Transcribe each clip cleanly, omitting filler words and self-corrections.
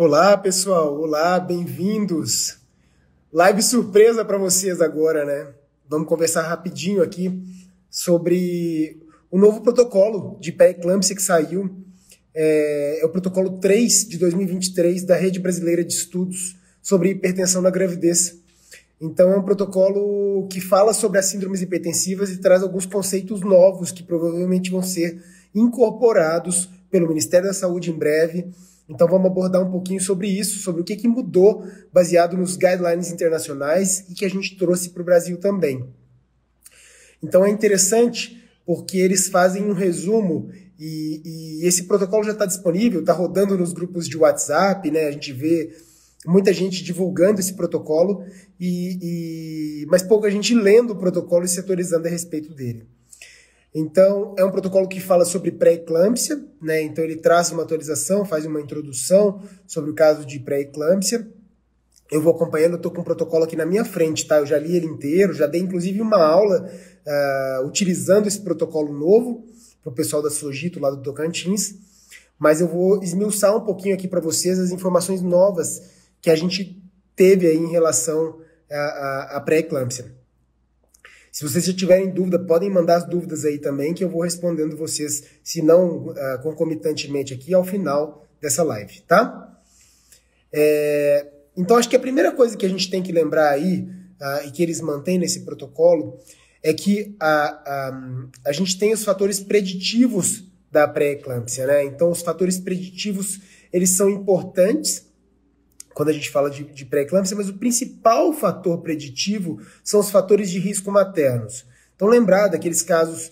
Olá, pessoal. Olá, bem-vindos. Live surpresa para vocês agora, né? Vamos conversar rapidinho aqui sobre o novo protocolo de pré-eclâmpsia que saiu. É o protocolo 3 de 2023 da Rede Brasileira de Estudos sobre Hipertensão na Gravidez. Então, é um protocolo que fala sobre as síndromes hipertensivas e traz alguns conceitos novos que provavelmente vão ser incorporados pelo Ministério da Saúde em breve. Então vamos abordar um pouquinho sobre isso, sobre o que mudou baseado nos guidelines internacionais e que a gente trouxe para o Brasil também. Então é interessante porque eles fazem um resumo e esse protocolo já está disponível, está rodando nos grupos de WhatsApp, né? A gente vê muita gente divulgando esse protocolo, mas pouca gente lendo o protocolo e se atualizando a respeito dele. Então, é um protocolo que fala sobre pré-eclâmpsia, né? Então ele traz uma atualização, faz uma introdução sobre o caso de pré-eclâmpsia. Eu vou acompanhando, eu estou com o protocolo aqui na minha frente, tá? Eu já li ele inteiro, já dei inclusive uma aula utilizando esse protocolo novo para o pessoal da Sogito, lá do Tocantins. Mas eu vou esmiuçar um pouquinho aqui para vocês as informações novas que a gente teve aí em relação à pré-eclâmpsia. Se vocês já tiverem dúvida, podem mandar as dúvidas aí também, que eu vou respondendo vocês, se não concomitantemente aqui, ao final dessa live, tá? Então, acho que a primeira coisa que a gente tem que lembrar aí, e que eles mantêm nesse protocolo, é que a gente tem os fatores preditivos da pré-eclâmpsia, né? Então, os fatores preditivos, eles são importantes quando a gente fala de pré-eclâmpsia, mas o principal fator preditivo são os fatores de risco maternos. Então, lembrar daqueles casos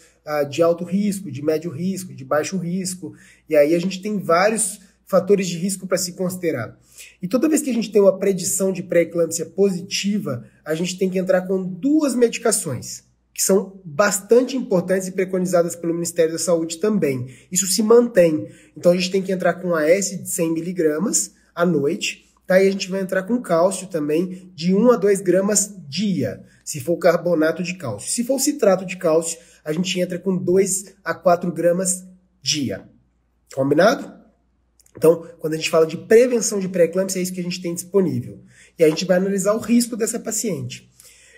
de alto risco, de médio risco, de baixo risco, e aí a gente tem vários fatores de risco para se considerar. E toda vez que a gente tem uma predição de pré-eclâmpsia positiva, a gente tem que entrar com duas medicações, que são bastante importantes e preconizadas pelo Ministério da Saúde também. Isso se mantém. Então, a gente tem que entrar com a S de 100 mg à noite. Tá, e a gente vai entrar com cálcio também, de 1 a 2 gramas dia, se for carbonato de cálcio. Se for citrato de cálcio, a gente entra com 2 a 4 gramas dia. Combinado? Então, quando a gente fala de prevenção de pré-eclâmpsia, é isso que a gente tem disponível. E a gente vai analisar o risco dessa paciente.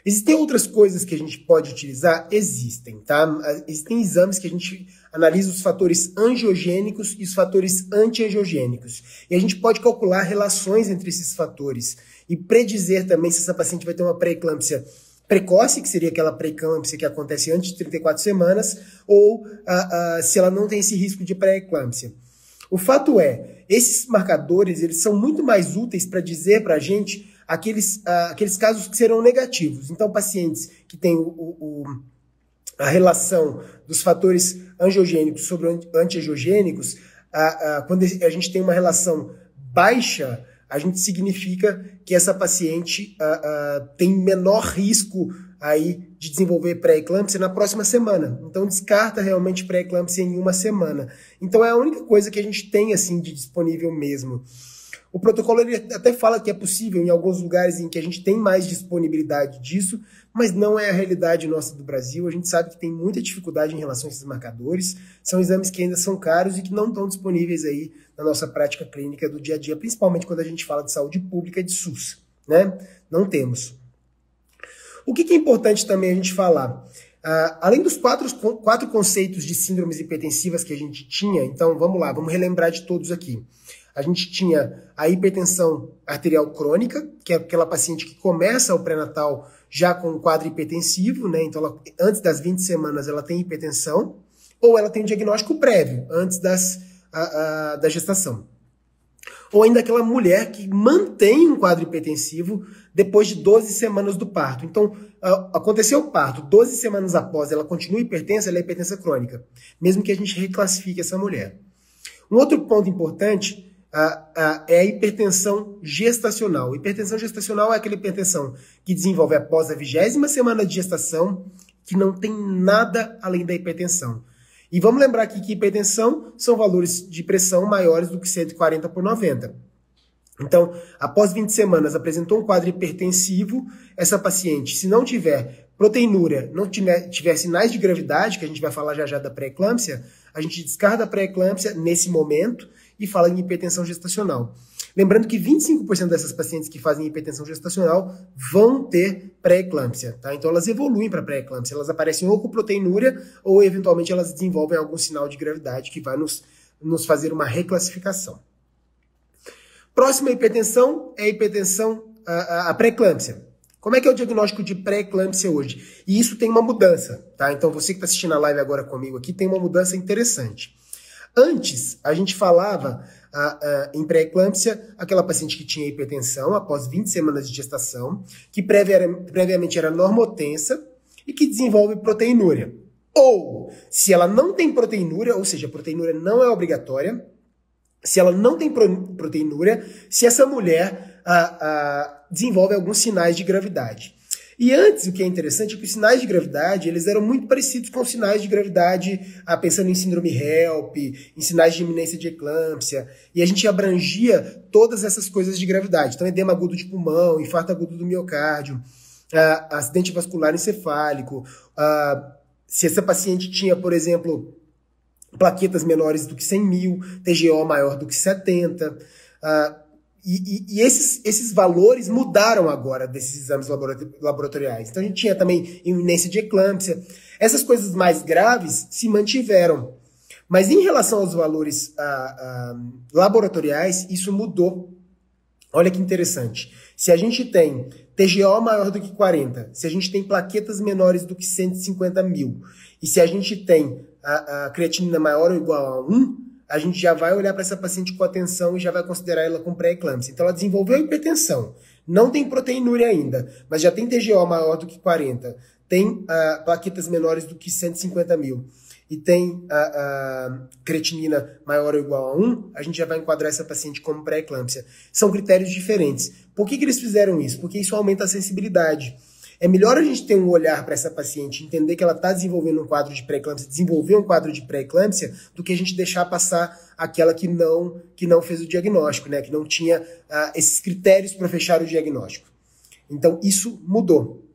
Existem outras coisas que a gente pode utilizar? Existem, tá? Existem exames que a gente analisa os fatores angiogênicos e os fatores antiangiogênicos. E a gente pode calcular relações entre esses fatores e predizer também se essa paciente vai ter uma pré-eclâmpsia precoce, que seria aquela pré-eclâmpsia que acontece antes de 34 semanas, ou se ela não tem esse risco de pré-eclâmpsia. O fato é, esses marcadores eles são muito mais úteis para dizer para a gente aqueles casos que serão negativos. Então, pacientes que têm a relação dos fatores angiogênicos sobre antiangiogênicos, quando a gente tem uma relação baixa, a gente significa que essa paciente tem menor risco aí de desenvolver pré-eclâmpsia na próxima semana. Então, descarta realmente pré-eclâmpsia em uma semana. Então, é a única coisa que a gente tem assim de disponível mesmo. O protocolo ele até fala que é possível em alguns lugares em que a gente tem mais disponibilidade disso, mas não é a realidade nossa do Brasil. A gente sabe que tem muita dificuldade em relação a esses marcadores. São exames que ainda são caros e que não estão disponíveis aí na nossa prática clínica do dia a dia, principalmente quando a gente fala de saúde pública e de SUS, né? Não temos. O que é importante também a gente falar? Além dos quatro conceitos de síndromes hipertensivas que a gente tinha, então vamos lá, vamos relembrar de todos aqui. A gente tinha a hipertensão arterial crônica, que é aquela paciente que começa o pré-natal já com um quadro hipertensivo, né? Então, antes das 20 semanas ela tem hipertensão, ou ela tem um diagnóstico prévio, antes da gestação. Ou ainda aquela mulher que mantém um quadro hipertensivo depois de 12 semanas do parto. Então, aconteceu o parto, 12 semanas após ela continua hipertensa, ela é hipertensa crônica, mesmo que a gente reclassifique essa mulher. Um outro ponto importante é a hipertensão gestacional. Hipertensão gestacional é aquela hipertensão que desenvolve após a 20ª semana de gestação, que não tem nada além da hipertensão. E vamos lembrar aqui que hipertensão são valores de pressão maiores do que 140/90. Então, após 20 semanas apresentou um quadro hipertensivo, essa paciente, se não tiver proteinúria, não tiver sinais de gravidade, que a gente vai falar já já da pré-eclâmpsia, a gente descarta a pré-eclâmpsia nesse momento e fala em hipertensão gestacional. Lembrando que 25% dessas pacientes que fazem hipertensão gestacional vão ter pré-eclâmpsia, tá? Então elas evoluem para pré-eclâmpsia, elas aparecem ou com proteinúria ou eventualmente elas desenvolvem algum sinal de gravidade que vai nos fazer uma reclassificação. Próxima hipertensão é a hipertensão, a pré-eclâmpsia. Como é que é o diagnóstico de pré-eclâmpsia hoje? E isso tem uma mudança, tá? Então você que está assistindo a live agora comigo aqui tem uma mudança interessante. Antes, a gente falava em pré-eclâmpsia, aquela paciente que tinha hipertensão após 20 semanas de gestação, que previamente era normotensa e que desenvolve proteinúria. Ou, se ela não tem proteinúria, ou seja, a proteinúria não é obrigatória, se ela não tem proteinúria, se essa mulher desenvolve alguns sinais de gravidade. E antes, o que é interessante é que os sinais de gravidade, eles eram muito parecidos com os sinais de gravidade, pensando em síndrome HELP, em sinais de iminência de eclâmpsia, e a gente abrangia todas essas coisas de gravidade. Então, edema agudo de pulmão, infarto agudo do miocárdio, acidente vascular encefálico, se essa paciente tinha, por exemplo, plaquetas menores do que 100 mil, TGO maior do que 70, e esses valores mudaram agora desses exames laboratoriais. Então a gente tinha também iminência de eclâmpsia. Essas coisas mais graves se mantiveram. Mas em relação aos valores laboratoriais, isso mudou. Olha que interessante. Se a gente tem TGO maior do que 40, se a gente tem plaquetas menores do que 150 mil, e se a gente tem a creatinina maior ou igual a 1, a gente já vai olhar para essa paciente com atenção e já vai considerar ela com pré-eclâmpsia. Então ela desenvolveu hipertensão, não tem proteinúria ainda, mas já tem TGO maior do que 40, tem plaquetas menores do que 150 mil e tem creatinina maior ou igual a 1, a gente já vai enquadrar essa paciente como pré-eclâmpsia. São critérios diferentes. Por que eles fizeram isso? Porque isso aumenta a sensibilidade. É melhor a gente ter um olhar para essa paciente, entender que ela está desenvolvendo um quadro de pré-eclâmpsia, desenvolver um quadro de pré-eclâmpsia, do que a gente deixar passar aquela que não fez o diagnóstico, né? Que não tinha esses critérios para fechar o diagnóstico. Então, isso mudou.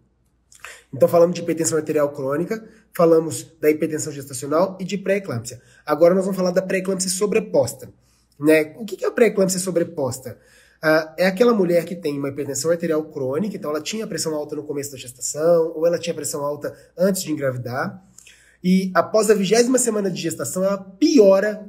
Então, falamos de hipertensão arterial crônica, falamos da hipertensão gestacional e de pré-eclâmpsia. Agora nós vamos falar da pré-eclâmpsia sobreposta, né? O que é a pré-eclâmpsia sobreposta? É aquela mulher que tem uma hipertensão arterial crônica, então ela tinha pressão alta no começo da gestação, ou ela tinha pressão alta antes de engravidar, e após a 20ª semana de gestação, ela piora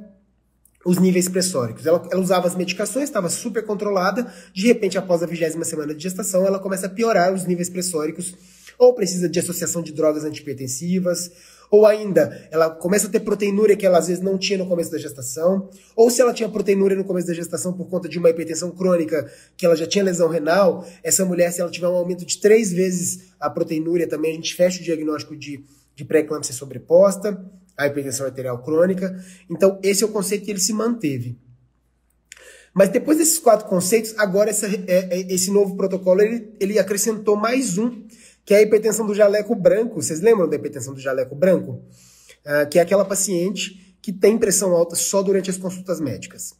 os níveis pressóricos. Ela usava as medicações, estava super controlada, de repente, após a 20ª semana de gestação, ela começa a piorar os níveis pressóricos, ou precisa de associação de drogas antihipertensivas, ou ainda, ela começa a ter proteinúria que ela às vezes não tinha no começo da gestação, ou se ela tinha proteinúria no começo da gestação por conta de uma hipertensão crônica, que ela já tinha lesão renal, essa mulher, se ela tiver um aumento de 3 vezes a proteinúria, também a gente fecha o diagnóstico de pré-eclâmpsia sobreposta, a hipertensão arterial crônica. Então, esse é o conceito que ele se manteve. Mas depois desses 4 conceitos, agora esse novo protocolo, ele acrescentou mais um, que é a hipertensão do jaleco branco. Vocês lembram da hipertensão do jaleco branco? Que é aquela paciente que tem pressão alta só durante as consultas médicas.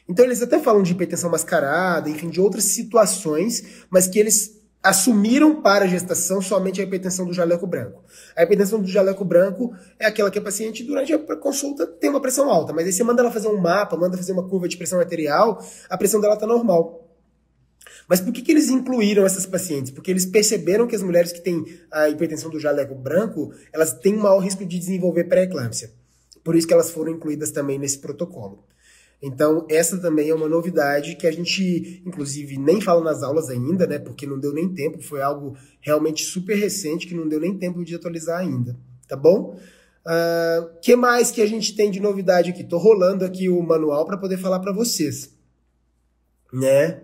Então eles até falam de hipertensão mascarada, enfim, de outras situações, mas que eles assumiram para a gestação somente a hipertensão do jaleco branco. A hipertensão do jaleco branco é aquela que a paciente, durante a consulta, tem uma pressão alta, mas aí você manda ela fazer um mapa, manda fazer uma curva de pressão arterial, a pressão dela está normal. Mas por que eles incluíram essas pacientes? Porque eles perceberam que as mulheres que têm a hipertensão do jaleco branco, elas têm um maior risco de desenvolver pré-eclâmpsia. Por isso que elas foram incluídas também nesse protocolo. Então, essa também é uma novidade que a gente, inclusive, nem fala nas aulas ainda, né? Porque não deu nem tempo, foi algo realmente super recente que não deu nem tempo de atualizar ainda, tá bom? Que mais que a gente tem de novidade aqui? Tô rolando aqui o manual para poder falar para vocês, né?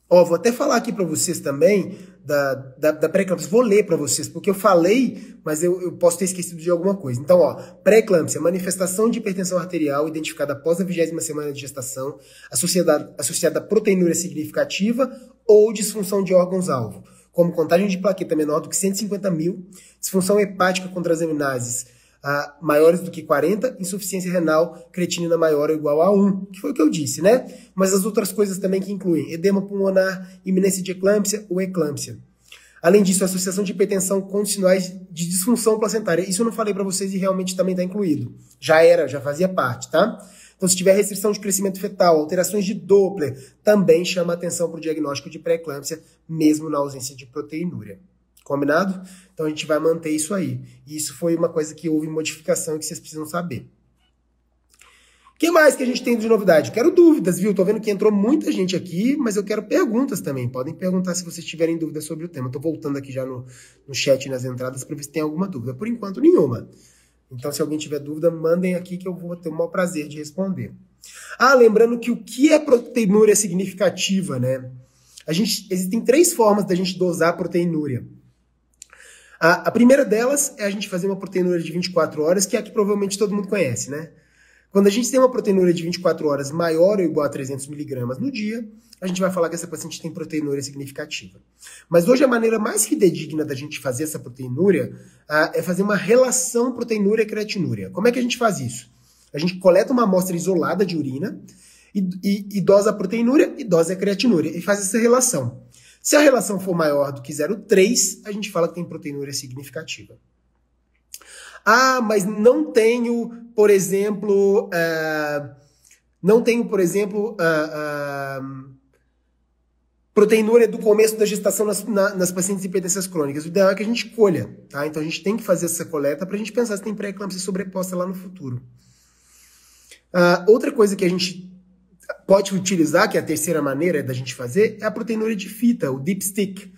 Vou até falar aqui para vocês também da pré-eclâmpsia. Vou ler para vocês, porque eu falei, mas eu posso ter esquecido de alguma coisa. Então, pré-eclâmpsia, manifestação de hipertensão arterial identificada após a 20ª semana de gestação, associada a proteinúria significativa ou disfunção de órgãos-alvo, como contagem de plaqueta menor do que 150 mil, disfunção hepática com transaminases maiores do que 40, insuficiência renal, creatinina maior ou igual a 1, que foi o que eu disse, né? Mas as outras coisas também que incluem edema pulmonar, iminência de eclâmpsia ou eclâmpsia. Além disso, a associação de hipertensão com sinais de disfunção placentária. Isso eu não falei para vocês e realmente também está incluído. Já fazia parte, tá? Então, se tiver restrição de crescimento fetal, alterações de Doppler, também chama atenção para o diagnóstico de pré-eclâmpsia, mesmo na ausência de proteinúria. Combinado? Então, a gente vai manter isso aí. E isso foi uma coisa que houve modificação e que vocês precisam saber. O que mais que a gente tem de novidade? Quero dúvidas, viu? Tô vendo que entrou muita gente aqui, mas eu quero perguntas também. Podem perguntar se vocês tiverem dúvidas sobre o tema. Tô voltando aqui já no chat, nas entradas, para ver se tem alguma dúvida. Por enquanto, nenhuma. Então, se alguém tiver dúvida, mandem aqui que eu vou ter o maior prazer de responder. Lembrando que o que é proteinúria significativa, né? Existem 3 formas da gente dosar a proteinúria. A primeira delas é a gente fazer uma proteinúria de 24 horas, que é a que provavelmente todo mundo conhece, né? Quando a gente tem uma proteinúria de 24 horas maior ou igual a 300 miligramas no dia, a gente vai falar que essa paciente tem proteinúria significativa. Mas hoje a maneira mais fidedigna da gente fazer essa proteinúria é fazer uma relação proteinúria-creatinúria. Como é que a gente faz isso? A gente coleta uma amostra isolada de urina e dosa a proteinúria e dosa a creatinúria e faz essa relação. Se a relação for maior do que 0,3, a gente fala que tem proteinúria significativa. Mas não tenho, por exemplo, proteinúria do começo da gestação nas pacientes hipertensas crônicas. O ideal é que a gente colha, tá? Então a gente tem que fazer essa coleta para a gente pensar se tem pré-eclâmpsia sobreposta lá no futuro. Outra coisa que a gente pode utilizar, que é a terceira maneira da gente fazer, é a proteinúria de fita, o dipstick.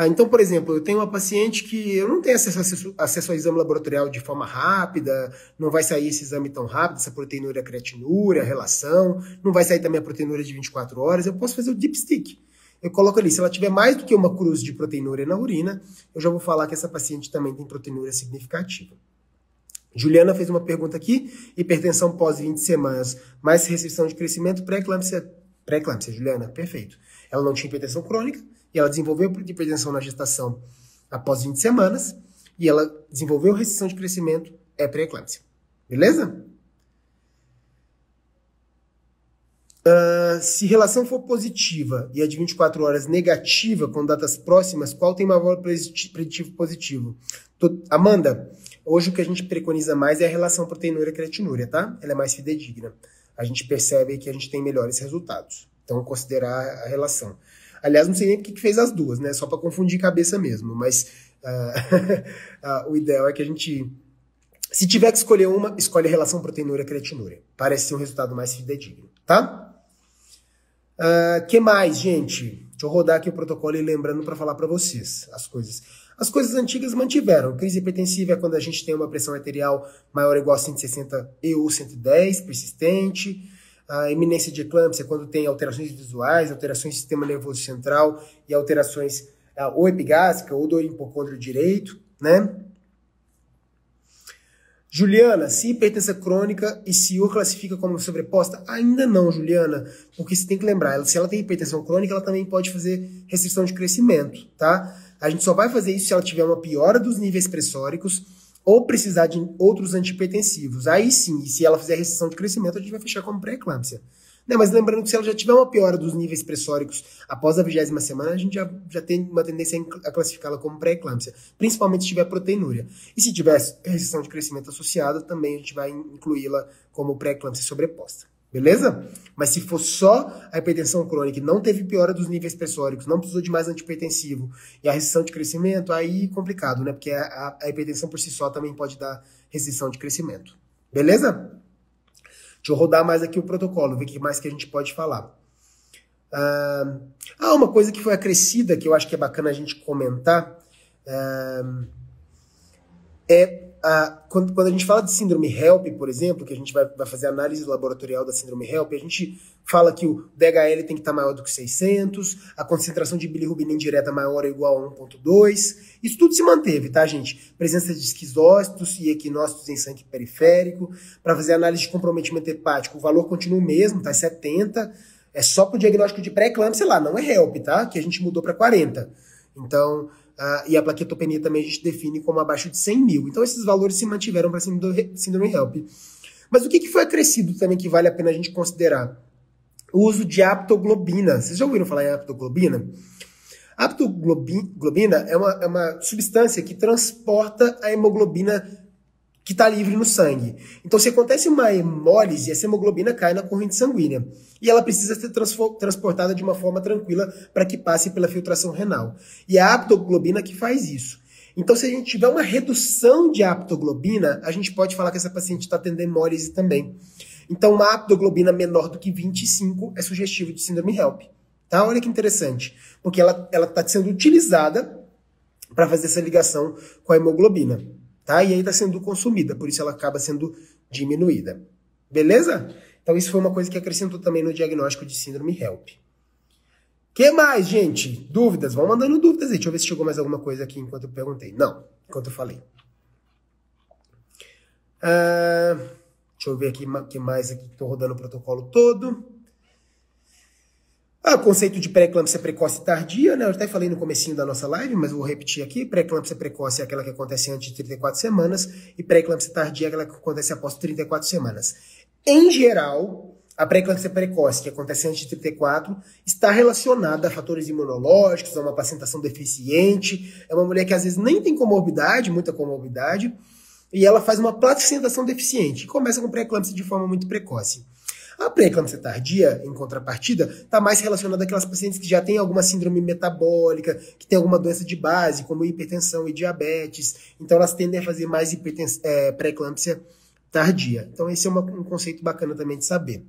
Então, por exemplo, eu tenho uma paciente que eu não tenho acesso ao exame laboratorial de forma rápida, não vai sair esse exame tão rápido, essa proteinúria, creatinúria, relação, não vai sair também a proteinúria de 24 horas, eu posso fazer o dipstick. Eu coloco ali, se ela tiver mais do que uma cruz de proteinúria na urina, eu já vou falar que essa paciente também tem proteinúria significativa. Juliana fez uma pergunta aqui, hipertensão pós 20 semanas, mais restrição de crescimento, pré-eclâmpsia, Juliana, perfeito. Ela não tinha hipertensão crônica, e ela desenvolveu hipertensão na gestação após 20 semanas, e ela desenvolveu restrição de crescimento, é pré-eclâmpsia. Beleza? Se relação for positiva e a de 24 horas negativa, com datas próximas, qual tem maior preditivo positivo? Amanda, hoje o que a gente preconiza mais é a relação proteinúria-creatinúria, tá? Ela é mais fidedigna. A gente percebe que a gente tem melhores resultados. Então, considerar a relação. Aliás, não sei nem o que fez as duas, né? Só para confundir cabeça mesmo. Mas o ideal é que a gente, se tiver que escolher uma, escolhe a relação proteinúria-creatinúria. Parece ser um resultado mais fidedigno, tá? Que mais, gente? Deixa eu rodar aqui o protocolo e lembrando para falar para vocês as coisas. As coisas antigas mantiveram. Crise hipertensiva é quando a gente tem uma pressão arterial maior ou igual a 160 e ou 110, persistente. A iminência de eclâmpsia é quando tem alterações visuais, alterações do sistema nervoso central e alterações ou epigástrica ou do hipocôndrio direito, né? Juliana, se hipertensão crônica e SIOR classifica como sobreposta? Ainda não, Juliana, porque você tem que lembrar, se ela tem hipertensão crônica, ela também pode fazer restrição de crescimento, tá? A gente só vai fazer isso se ela tiver uma piora dos níveis pressóricos ou precisar de outros antihipertensivos. Aí sim, e se ela fizer restrição de crescimento, a gente vai fechar como pré-eclâmpsia. Mas lembrando que se ela já tiver uma piora dos níveis pressóricos após a 20ª semana, a gente já tem uma tendência a classificá-la como pré-eclâmpsia, principalmente se tiver proteinúria. E se tiver restrição de crescimento associada, também a gente vai incluí-la como pré-eclâmpsia sobreposta. Beleza? Mas se for só a hipertensão crônica e não teve piora dos níveis pressóricos, não precisou de mais antihipertensivo e a restrição de crescimento, aí complicado, né? Porque a hipertensão por si só também pode dar restrição de crescimento. Beleza? Deixa eu rodar mais aqui o protocolo, ver o que mais que a gente pode falar. Uma coisa que foi acrescida, que eu acho que é bacana a gente comentar, quando a gente fala de síndrome HELP, por exemplo, que a gente vai fazer análise laboratorial da síndrome HELP, a gente fala que o DHL tem que estar maior do que 600, a concentração de bilirrubina indireta maior ou igual a 1,2. Isso tudo se manteve, tá, gente? Presença de esquizócitos e equinócitos em sangue periférico. Para fazer análise de comprometimento hepático, o valor continua o mesmo, tá? 70. É só para o diagnóstico de pré-eclâmpsia lá, não é HELP, tá? Que a gente mudou para 40. Então, e a plaquetopenia também a gente define como abaixo de 100 mil. Então, esses valores se mantiveram para síndrome HELP. Mas o que foi acrescido também que vale a pena a gente considerar? O uso de aptoglobina. Vocês já ouviram falar em aptoglobina? A aptoglobina é uma substância que transporta a hemoglobina que está livre no sangue. Então, se acontece uma hemólise, essa hemoglobina cai na corrente sanguínea. E ela precisa ser transportada de uma forma tranquila para que passe pela filtração renal. E é a aptoglobina que faz isso. Então, se a gente tiver uma redução de aptoglobina, a gente pode falar que essa paciente está tendo hemólise também. Então, uma aptoglobina menor do que 25 é sugestivo de síndrome HELP. Tá? Olha que interessante. Porque ela está sendo utilizada para fazer essa ligação com a hemoglobina. Tá? E aí está sendo consumida, por isso ela acaba sendo diminuída. Beleza? Então isso foi uma coisa que acrescentou também no diagnóstico de síndrome HELP. Que mais, gente? Dúvidas? Vão mandando dúvidas aí. Deixa eu ver se chegou mais alguma coisa aqui enquanto eu perguntei. Não, enquanto eu falei. Deixa eu ver aqui o que mais aqui. Estou rodando o protocolo todo. O conceito de pré-eclâmpsia precoce e tardia, né? Eu até falei no comecinho da nossa live, mas vou repetir aqui. Pré-eclâmpsia precoce é aquela que acontece antes de 34 semanas e pré-eclâmpsia tardia é aquela que acontece após 34 semanas. Em geral, a pré-eclâmpsia precoce, que acontece antes de 34, está relacionada a fatores imunológicos, a uma placentação deficiente. É uma mulher que às vezes nem tem comorbidade, muita comorbidade, e ela faz uma placentação deficiente. E começa com pré-eclâmpsia de forma muito precoce. A pré-eclâmpsia tardia, em contrapartida, está mais relacionada àquelas pacientes que já têm alguma síndrome metabólica, que têm alguma doença de base, como hipertensão e diabetes. Então, elas tendem a fazer mais pré-eclâmpsia tardia. Então, esse é um conceito bacana também de saber.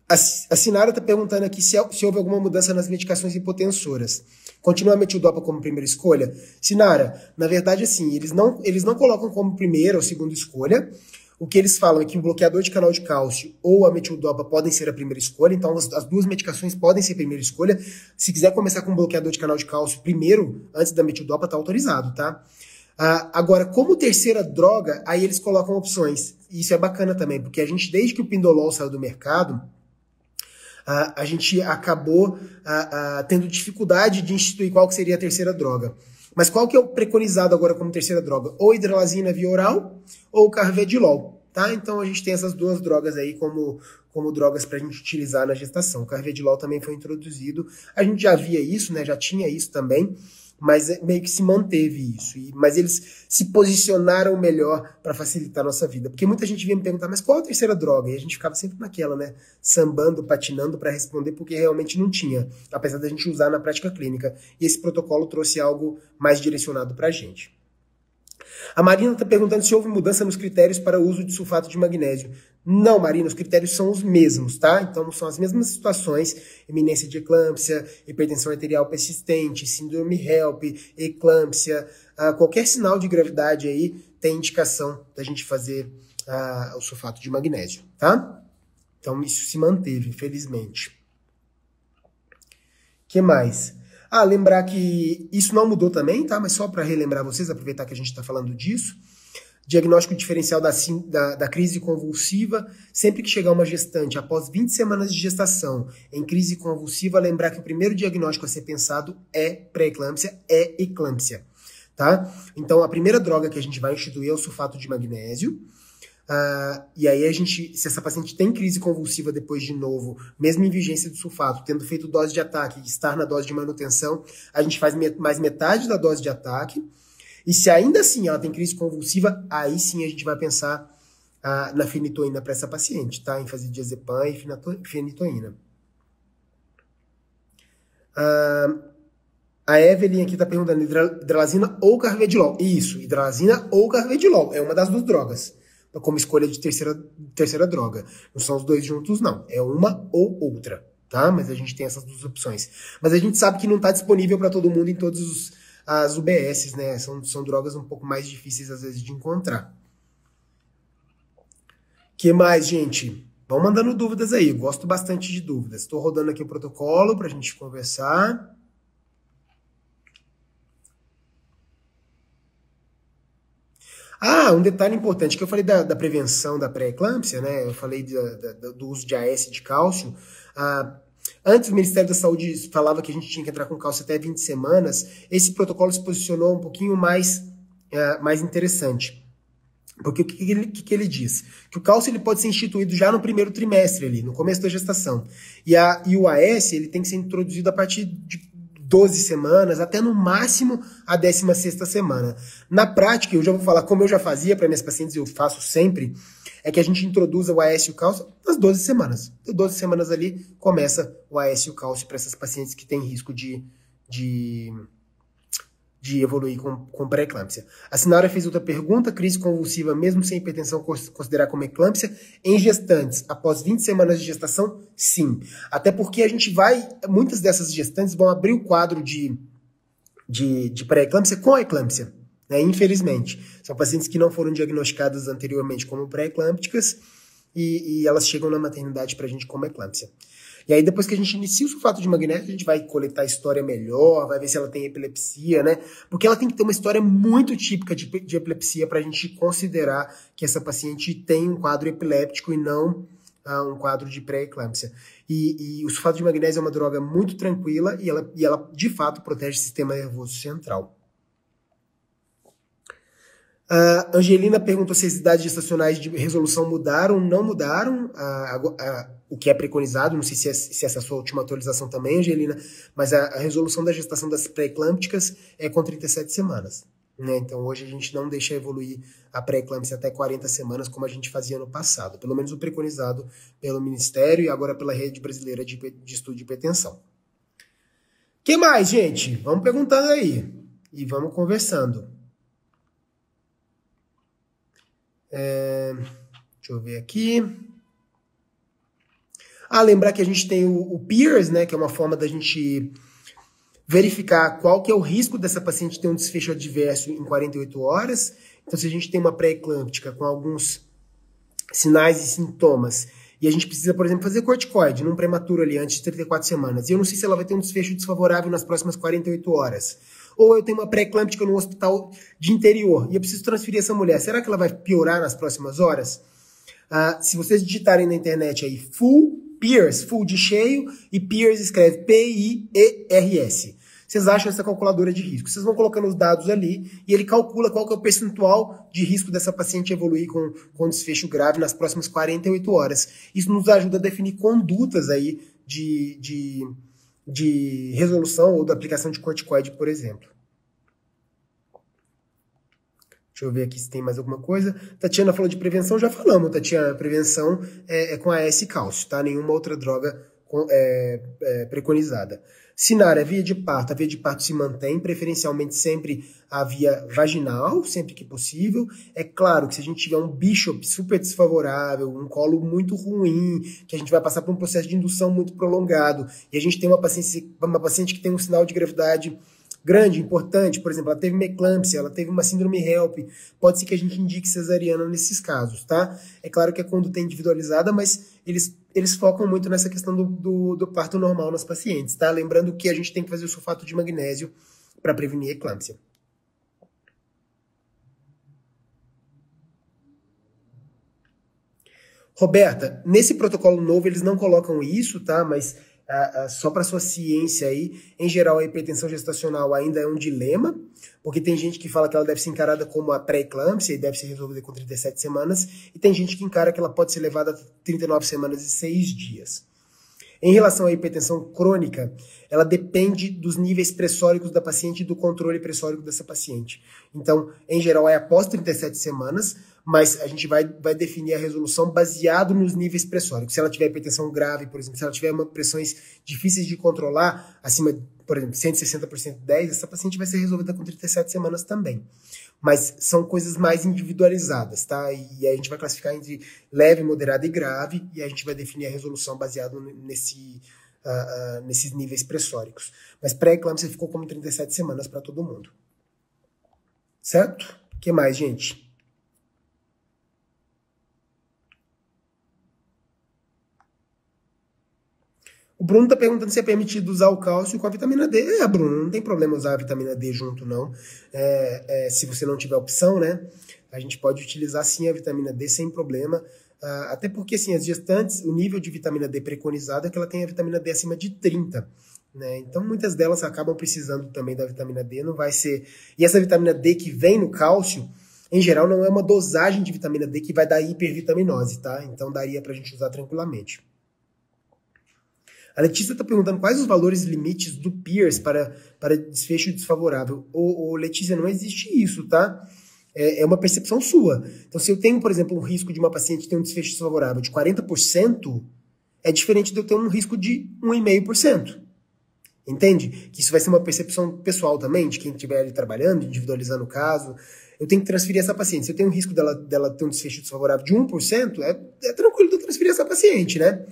A Sinara está perguntando aqui se houve alguma mudança nas medicações hipotensoras. Continua a metildopa como primeira escolha? Sinara, na verdade, assim, eles não colocam como primeira ou segunda escolha. O que eles falam é que o bloqueador de canal de cálcio ou a metildopa podem ser a primeira escolha, então as duas medicações podem ser a primeira escolha. Se quiser começar com o bloqueador de canal de cálcio primeiro, antes da metildopa, tá autorizado, tá? Agora, como terceira droga, aí eles colocam opções. E isso é bacana também, porque a gente, desde que o Pindolol saiu do mercado, a gente acabou tendo dificuldade de instituir qual que seria a terceira droga. Mas qual que é o preconizado agora como terceira droga? Ou hidralazina via oral ou carvedilol, tá? Então a gente tem essas duas drogas aí como drogas para a gente utilizar na gestação. O carvedilol também foi introduzido. A gente já via isso, né? Já tinha isso também, mas meio que se manteve isso. Mas eles se posicionaram melhor para facilitar a nossa vida. Porque muita gente vinha me perguntar, mas qual a terceira droga? E a gente ficava sempre naquela, né? Sambando, patinando para responder, porque realmente não tinha. Apesar da gente usar na prática clínica. E esse protocolo trouxe algo mais direcionado para a gente. A Marina está perguntando se houve mudança nos critérios para o uso de sulfato de magnésio. Não, Marina, os critérios são os mesmos, tá? Então são as mesmas situações, eminência de eclâmpsia, hipertensão arterial persistente, síndrome HELP, eclâmpsia, qualquer sinal de gravidade aí tem indicação da gente fazer o sulfato de magnésio, tá? Então isso se manteve, felizmente. O que mais? Lembrar que isso não mudou também, tá? Mas só para relembrar vocês, aproveitar que a gente está falando disso. Diagnóstico diferencial da crise convulsiva. Sempre que chegar uma gestante, após 20 semanas de gestação, em crise convulsiva, lembrar que o primeiro diagnóstico a ser pensado é pré-eclâmpsia, é eclâmpsia, tá? Então, a primeira droga que a gente vai instituir é o sulfato de magnésio. E aí se essa paciente tem crise convulsiva depois de novo, mesmo em vigência do sulfato, tendo feito dose de ataque e estar na dose de manutenção, a gente faz mais metade da dose de ataque. E se ainda assim ela tem crise convulsiva, aí sim a gente vai pensar na fenitoína para essa paciente, tá? Em fazer diazepam e fenitoína. A Evelyn aqui está perguntando, hidralazina ou carvedilol? Isso, hidralazina ou carvedilol, é uma das duas drogas. Como escolha de terceira droga. Não são os dois juntos, não. É uma ou outra, tá? Mas a gente tem essas duas opções. Mas a gente sabe que não está disponível para todo mundo em todas as UBSs, né? São drogas um pouco mais difíceis, às vezes, de encontrar. O que mais, gente? Vão mandando dúvidas aí. Eu gosto bastante de dúvidas. Estou rodando aqui o protocolo para a gente conversar. Um detalhe importante, que eu falei da prevenção da pré-eclâmpsia, né? Eu falei do uso de AS de cálcio. Antes o Ministério da Saúde falava que a gente tinha que entrar com cálcio até 20 semanas. Esse protocolo se posicionou um pouquinho mais interessante. Porque o que ele diz? Que o cálcio ele pode ser instituído já no primeiro trimestre, ali, no começo da gestação. E o AS ele tem que ser introduzido a partir de 12 semanas, até no máximo a 16ª semana. Na prática, eu já vou falar como eu já fazia para minhas pacientes, eu faço sempre, é que a gente introduza o AS e o cálcio nas 12 semanas. Em 12 semanas ali, começa o AS e o cálcio para essas pacientes que têm risco de evoluir com pré-eclâmpsia. A Sinara fez outra pergunta: crise convulsiva mesmo sem hipertensão considerar como eclâmpsia em gestantes após 20 semanas de gestação? Sim. Até porque muitas dessas gestantes vão abrir o quadro de pré-eclâmpsia com a eclâmpsia, né? Infelizmente. São pacientes que não foram diagnosticadas anteriormente como pré-eclâmpticas e elas chegam na maternidade para a gente como eclâmpsia. E aí, depois que a gente inicia o sulfato de magnésio, a gente vai coletar a história melhor, vai ver se ela tem epilepsia, né? Porque ela tem que ter uma história muito típica de epilepsia para a gente considerar que essa paciente tem um quadro epiléptico e não um quadro de pré-eclâmpsia. E o sulfato de magnésio é uma droga muito tranquila e ela de fato, protege o sistema nervoso central. A Angelina perguntou se as idades gestacionais de resolução mudaram. Não mudaram, o que é preconizado. Não sei se essa é a sua última atualização também, Angelina, mas a resolução da gestação das pré-eclâmpticas é com 37 semanas. Né? Então hoje a gente não deixa evoluir a pré-eclâmpsia até 40 semanas, como a gente fazia no passado. Pelo menos o preconizado pelo Ministério e agora pela Rede Brasileira de Estudo de Hipertensão. O que mais, gente? Vamos perguntando aí e vamos conversando. Deixa eu ver aqui. Lembrar que a gente tem o PEERS, né, que é uma forma da gente verificar qual que é o risco dessa paciente ter um desfecho adverso em 48 horas. Então, se a gente tem uma pré-eclâmptica com alguns sinais e sintomas, e a gente precisa, por exemplo, fazer corticoide num prematuro ali antes de 34 semanas, e eu não sei se ela vai ter um desfecho desfavorável nas próximas 48 horas. Ou eu tenho uma pré-eclâmptica no hospital de interior e eu preciso transferir essa mulher. Será que ela vai piorar nas próximas horas? Se vocês digitarem na internet aí, PEERS, full de cheio, e PEERS escreve PIERS. Vocês acham essa calculadora de risco. Vocês vão colocando os dados ali e ele calcula qual que é o percentual de risco dessa paciente evoluir com desfecho grave nas próximas 48 horas. Isso nos ajuda a definir condutas aí de resolução ou da aplicação de corticoide, por exemplo. Deixa eu ver aqui se tem mais alguma coisa. Tatiana falou de prevenção, já falamos, Tatiana. Prevenção é com AS e cálcio, tá? Nenhuma outra droga preconizada. Sinara, via de parto. A via de parto se mantém, preferencialmente sempre a via vaginal, sempre que possível. É claro que se a gente tiver um bishop super desfavorável, um colo muito ruim, que a gente vai passar por um processo de indução muito prolongado, e a gente tem uma paciente que tem um sinal de gravidade grande, importante, por exemplo, ela teve uma eclâmpsia, ela teve uma síndrome HELP, pode ser que a gente indique cesariana nesses casos, tá? É claro que a conduta é individualizada, mas eles focam muito nessa questão do parto normal nas pacientes, tá? Lembrando que a gente tem que fazer o sulfato de magnésio para prevenir a eclâmpsia. Roberta, nesse protocolo novo eles não colocam isso, tá? Mas só para sua ciência aí, em geral a hipertensão gestacional ainda é um dilema, porque tem gente que fala que ela deve ser encarada como a pré-eclâmpsia e deve ser resolvida com 37 semanas, e tem gente que encara que ela pode ser levada a 39 semanas e 6 dias. Em relação à hipertensão crônica, ela depende dos níveis pressóricos da paciente e do controle pressórico dessa paciente. Então, em geral, é após 37 semanas, mas a gente vai definir a resolução baseado nos níveis pressóricos. Se ela tiver hipertensão grave, por exemplo, se ela tiver pressões difíceis de controlar, acima, por exemplo, 160/10, essa paciente vai ser resolvida com 37 semanas também. Mas são coisas mais individualizadas, tá? E a gente vai classificar entre leve, moderada e grave, e a gente vai definir a resolução baseado nesses níveis pressóricos. Mas pré-eclâmpsia ficou como 37 semanas para todo mundo. Certo? O que mais, gente? O Bruno está perguntando se é permitido usar o cálcio com a vitamina D. Bruno, não tem problema usar a vitamina D junto, não. Se você não tiver opção, né? A gente pode utilizar, sim, a vitamina D sem problema. Até porque, assim, as gestantes, o nível de vitamina D preconizado é que ela tem a vitamina D acima de 30. Né? Então, muitas delas acabam precisando também da vitamina D. Não vai ser... E essa vitamina D que vem no cálcio, Em geral, não é uma dosagem de vitamina D que vai dar hipervitaminose, tá? Então daria pra gente usar tranquilamente. A Letícia está perguntando quais os valores limites do Pierce para desfecho desfavorável. Letícia, não existe isso, tá? É uma percepção sua. Então, se eu tenho, por exemplo, um risco de uma paciente ter um desfecho desfavorável de 40%, é diferente de eu ter um risco de 1,5%. Entende? Que isso vai ser uma percepção pessoal também, de quem estiver ali trabalhando, individualizando o caso. Eu tenho que transferir essa paciente. Se eu tenho um risco dela ter um desfecho desfavorável de 1%, é tranquilo de eu transferir essa paciente, né?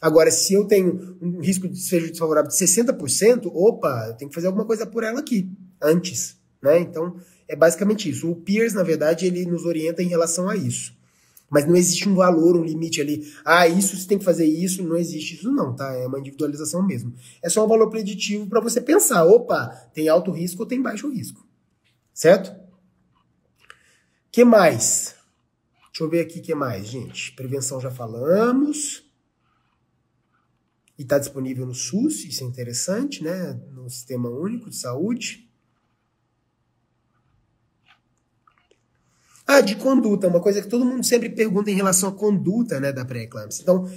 Agora, se eu tenho um risco de desfecho desfavorável de 60%, opa, eu tenho que fazer alguma coisa por ela aqui, antes, né? Então, é basicamente isso. O Pierce, na verdade, ele nos orienta em relação a isso. Mas não existe um valor, um limite ali. Isso você tem que fazer isso, não existe isso não, tá? É uma individualização mesmo. É só um valor preditivo para você pensar, opa, tem alto risco ou tem baixo risco. Certo? Que mais? Deixa eu ver aqui o que mais, gente. Prevenção já falamos. E está disponível no SUS, isso é interessante, né? No Sistema Único de Saúde. De conduta, uma coisa que todo mundo sempre pergunta em relação à conduta, né, da pré-eclâmpsia. Então,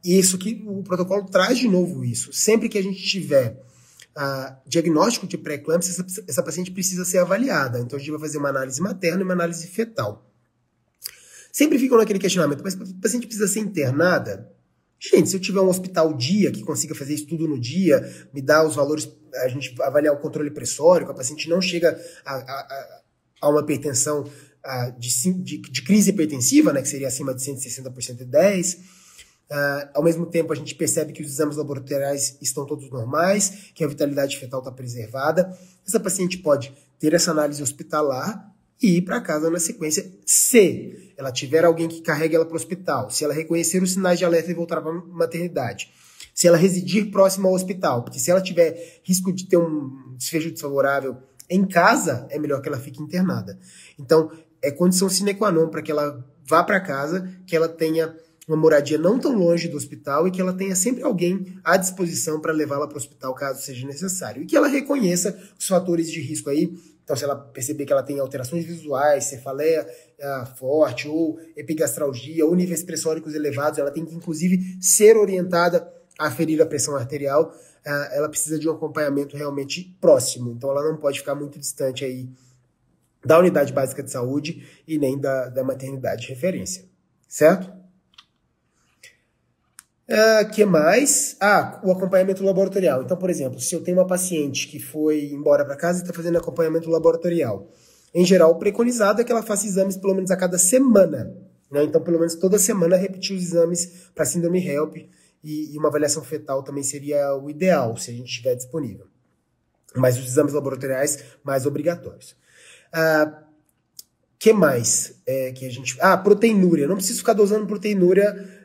isso que o protocolo traz de novo isso. Sempre que a gente tiver diagnóstico de pré-eclâmpsia, essa paciente precisa ser avaliada. Então, a gente vai fazer uma análise materna e uma análise fetal. Sempre ficam naquele questionamento, mas a paciente precisa ser internada? Gente, se eu tiver um hospital dia que consiga fazer isso tudo no dia, me dá os valores, a gente avaliar o controle pressórico, a paciente não chega a uma hipertensão de crise hipertensiva, né, que seria acima de 160% e 10. Ao mesmo tempo, a gente percebe que os exames laboratoriais estão todos normais, que a vitalidade fetal está preservada. Essa paciente pode ter essa análise hospitalar e ir para casa na sequência, se ela tiver alguém que carregue ela para o hospital, se ela reconhecer os sinais de alerta e voltar para a maternidade, se ela residir próximo ao hospital, porque se ela tiver risco de ter um desfecho desfavorável em casa, é melhor que ela fique internada. Então, é condição sine qua non para que ela vá para casa, que ela tenha uma moradia não tão longe do hospital e que ela tenha sempre alguém à disposição para levá-la para o hospital caso seja necessário. E que ela reconheça os fatores de risco aí. Então, se ela perceber que ela tem alterações visuais, cefaleia forte, ou epigastralgia, ou níveis pressóricos elevados, ela tem que, inclusive, ser orientada a aferir a pressão arterial. Ela precisa de um acompanhamento realmente próximo. Então, ela não pode ficar muito distante aí da unidade básica de saúde e nem da maternidade de referência. Certo? Que mais? O acompanhamento laboratorial. Então, por exemplo, se eu tenho uma paciente que foi embora para casa e está fazendo acompanhamento laboratorial, em geral, o preconizado é que ela faça exames pelo menos a cada semana, né? Então, pelo menos toda semana, repetir os exames para síndrome HELP e uma avaliação fetal também seria o ideal, se a gente tiver disponível. Mas os exames laboratoriais, mais obrigatórios. Que mais? Que a gente... proteinúria. Não preciso ficar dosando proteinúria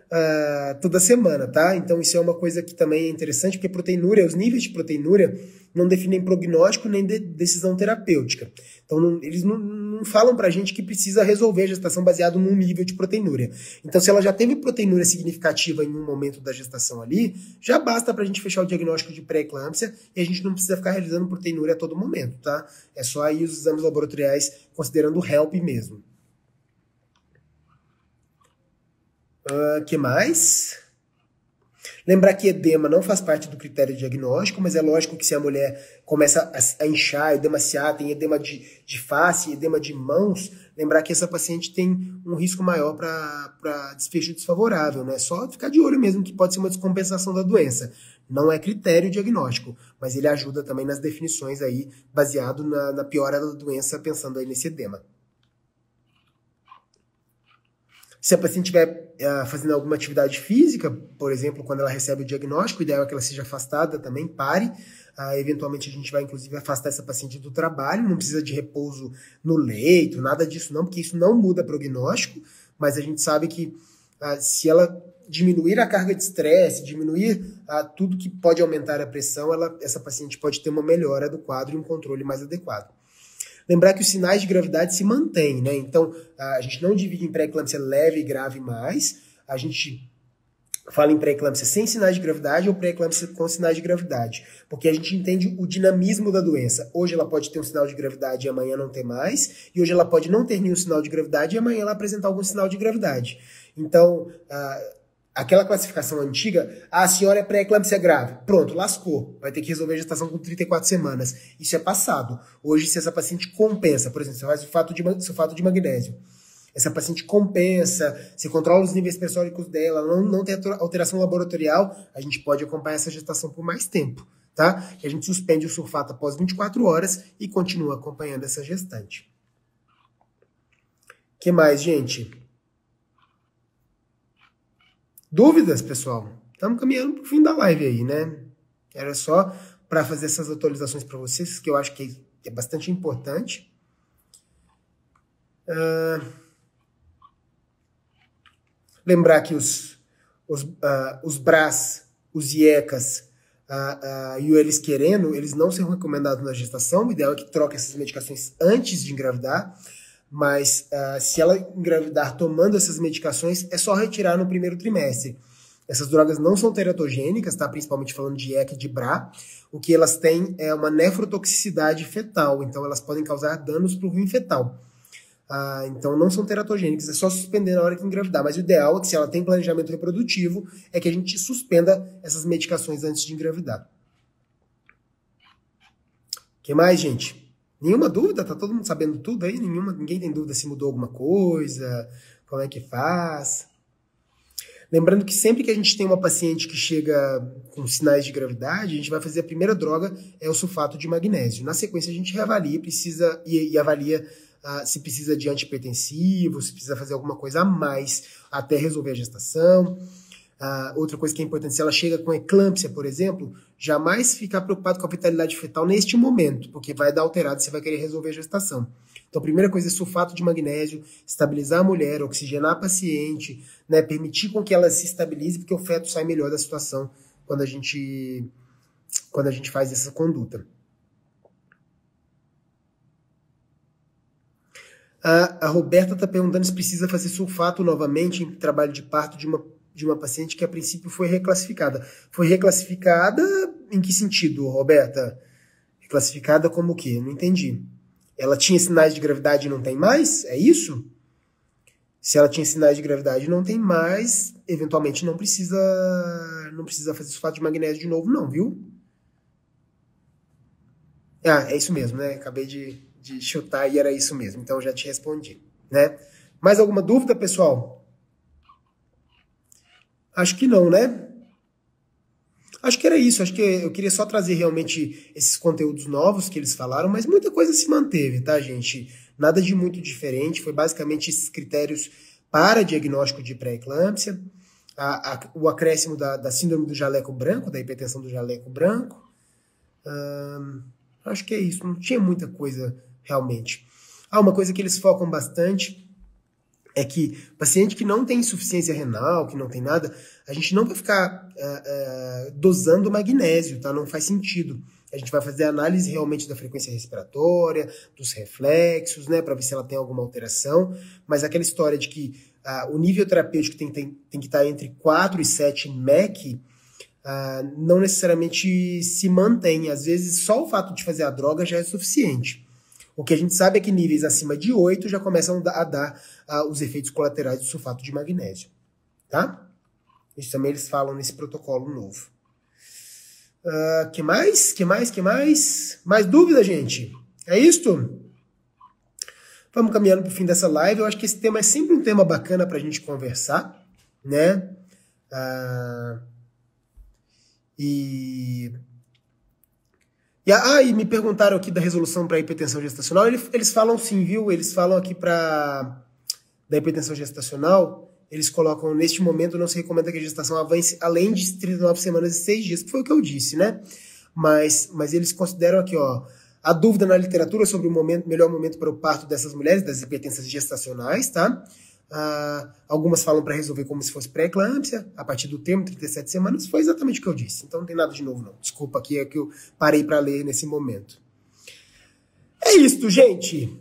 toda semana, tá? Então isso é uma coisa que também é interessante, porque proteinúria, os níveis de proteinúria não definem prognóstico nem decisão terapêutica. Então eles não falam pra gente que precisa resolver a gestação baseado num nível de proteinúria. Então se ela já teve proteinúria significativa em um momento da gestação ali, já basta pra gente fechar o diagnóstico de pré-eclâmpsia e a gente não precisa ficar realizando proteinúria a todo momento, tá? É só aí os exames laboratoriais considerando o HELP mesmo. Que mais? Lembrar que edema não faz parte do critério diagnóstico, mas é lógico que se a mulher começa a inchar, edema ciático, tem edema de face, edema de mãos, lembrar que essa paciente tem um risco maior para desfecho desfavorável, né? Só ficar de olho mesmo que pode ser uma descompensação da doença. Não é critério diagnóstico, mas ele ajuda também nas definições aí, baseado na piora da doença, pensando aí nesse edema. Se a paciente estiver fazendo alguma atividade física, por exemplo, quando ela recebe o diagnóstico, o ideal é que ela seja afastada também, pare. Eventualmente a gente vai, inclusive, afastar essa paciente do trabalho, não precisa de repouso no leito, nada disso não, porque isso não muda prognóstico, mas a gente sabe que se ela diminuir a carga de estresse, diminuir tudo que pode aumentar a pressão, essa paciente pode ter uma melhora do quadro e um controle mais adequado. Lembrar que os sinais de gravidade se mantêm, né? Então, a gente não divide em pré-eclâmpsia leve e grave mais. A gente fala em pré-eclâmpsia sem sinais de gravidade ou pré-eclâmpsia com sinais de gravidade, porque a gente entende o dinamismo da doença. Hoje ela pode ter um sinal de gravidade e amanhã não ter mais, e hoje ela pode não ter nenhum sinal de gravidade e amanhã ela apresentar algum sinal de gravidade. Então, aquela classificação antiga, a senhora é pré-eclâmpsia grave, pronto, lascou, vai ter que resolver a gestação com 34 semanas. Isso é passado. Hoje, se essa paciente compensa, por exemplo, você faz sulfato de magnésio, essa paciente compensa, se controla os níveis pressóricos dela, não tem alteração laboratorial, a gente pode acompanhar essa gestação por mais tempo, tá? E a gente suspende o sulfato após 24 horas e continua acompanhando essa gestante. O que mais, gente? Dúvidas, pessoal? Estamos caminhando para o fim da live aí, né? Era só para fazer essas atualizações para vocês, que eu acho que é bastante importante. Lembrar que os BRAS, os IECAS e o eles querendo, eles não são recomendados na gestação. O ideal é que troque essas medicações antes de engravidar, mas se ela engravidar tomando essas medicações, é só retirar no primeiro trimestre. Essas drogas não são teratogênicas, tá? Principalmente falando de IECA e de BRA. O que elas têm é uma nefrotoxicidade fetal, então elas podem causar danos para o rim fetal. Então não são teratogênicas, é só suspender na hora que engravidar. Mas o ideal é que, se ela tem planejamento reprodutivo, é que a gente suspenda essas medicações antes de engravidar. O que mais, gente? Nenhuma dúvida? Tá todo mundo sabendo tudo aí? Ninguém tem dúvida se mudou alguma coisa? Como é que faz? Lembrando que sempre que a gente tem uma paciente que chega com sinais de gravidade, a gente vai fazer a primeira droga, é o sulfato de magnésio. Na sequência a gente reavalia e avalia se precisa de antihipertensivo, se precisa fazer alguma coisa a mais até resolver a gestação. Outra coisa que é importante, se ela chega com eclâmpsia, por exemplo, jamais ficar preocupado com a vitalidade fetal neste momento, porque vai dar alterado e você vai querer resolver a gestação. Então, a primeira coisa é sulfato de magnésio, estabilizar a mulher, oxigenar a paciente, né, permitir com que ela se estabilize, porque o feto sai melhor da situação quando a gente faz essa conduta. A Roberta está perguntando se precisa fazer sulfato novamente em trabalho de parto de uma paciente que a princípio foi reclassificada. Foi reclassificada em que sentido, Roberta? Reclassificada como o quê? Não entendi. Ela tinha sinais de gravidade e não tem mais? É isso? Se ela tinha sinais de gravidade e não tem mais, eventualmente não precisa fazer sulfato de magnésio de novo não, viu? É isso mesmo, né? Acabei de chutar e era isso mesmo. Então eu já te respondi, né? Mais alguma dúvida, pessoal? Acho que não, né? Acho que era isso. Acho que eu queria só trazer realmente esses conteúdos novos que eles falaram, mas muita coisa se manteve, tá, gente? Nada de muito diferente. Foi basicamente esses critérios para diagnóstico de pré-eclâmpsia, o acréscimo da síndrome do jaleco branco, da hipertensão do jaleco branco. Acho que é isso. Não tinha muita coisa realmente. Uma coisa que eles focam bastante é que paciente que não tem insuficiência renal, que não tem nada, a gente não vai ficar dosando magnésio, tá? Não faz sentido. A gente vai fazer análise realmente da frequência respiratória, dos reflexos, né, para ver se ela tem alguma alteração, mas aquela história de que o nível terapêutico tem que estar entre 4 e 7 MEC, não necessariamente se mantém. Às vezes só o fato de fazer a droga já é suficiente. O que a gente sabe é que níveis acima de 8 já começam a dar os efeitos colaterais do sulfato de magnésio, tá? Isso também eles falam nesse protocolo novo. Que mais? Mais dúvida, gente? É isto? Vamos caminhando para o fim dessa live. Eu acho que esse tema é sempre um tema bacana para a gente conversar, né? E me perguntaram aqui da resolução para hipertensão gestacional. Eles falam sim, viu? Eles falam aqui da hipertensão gestacional, eles colocam, neste momento, não se recomenda que a gestação avance além de 39 semanas e 6 dias, que foi o que eu disse, né? Mas eles consideram aqui, ó, a dúvida na literatura sobre o melhor momento para o parto dessas mulheres, das hipertensas gestacionais, tá? Algumas falam para resolver como se fosse pré-eclâmpsia, a partir do termo, 37 semanas, foi exatamente o que eu disse. Então não tem nada de novo, não. Desculpa aqui, é que eu parei para ler nesse momento. É isso, gente.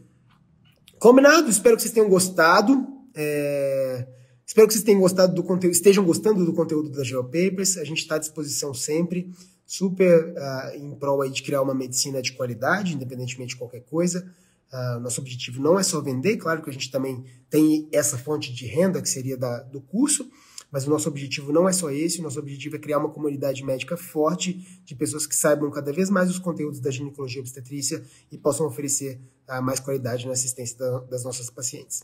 Combinado? Espero que vocês tenham gostado. Espero que vocês tenham gostado do conteúdo, estejam gostando do conteúdo da GeoPapers. A gente está à disposição sempre, super em prol aí de criar uma medicina de qualidade, independentemente de qualquer coisa. Nosso objetivo não é só vender, claro que a gente também tem essa fonte de renda, que seria do curso, mas o nosso objetivo não é só esse, o nosso objetivo é criar uma comunidade médica forte, de pessoas que saibam cada vez mais os conteúdos da ginecologia e obstetrícia e possam oferecer mais qualidade na assistência das nossas pacientes.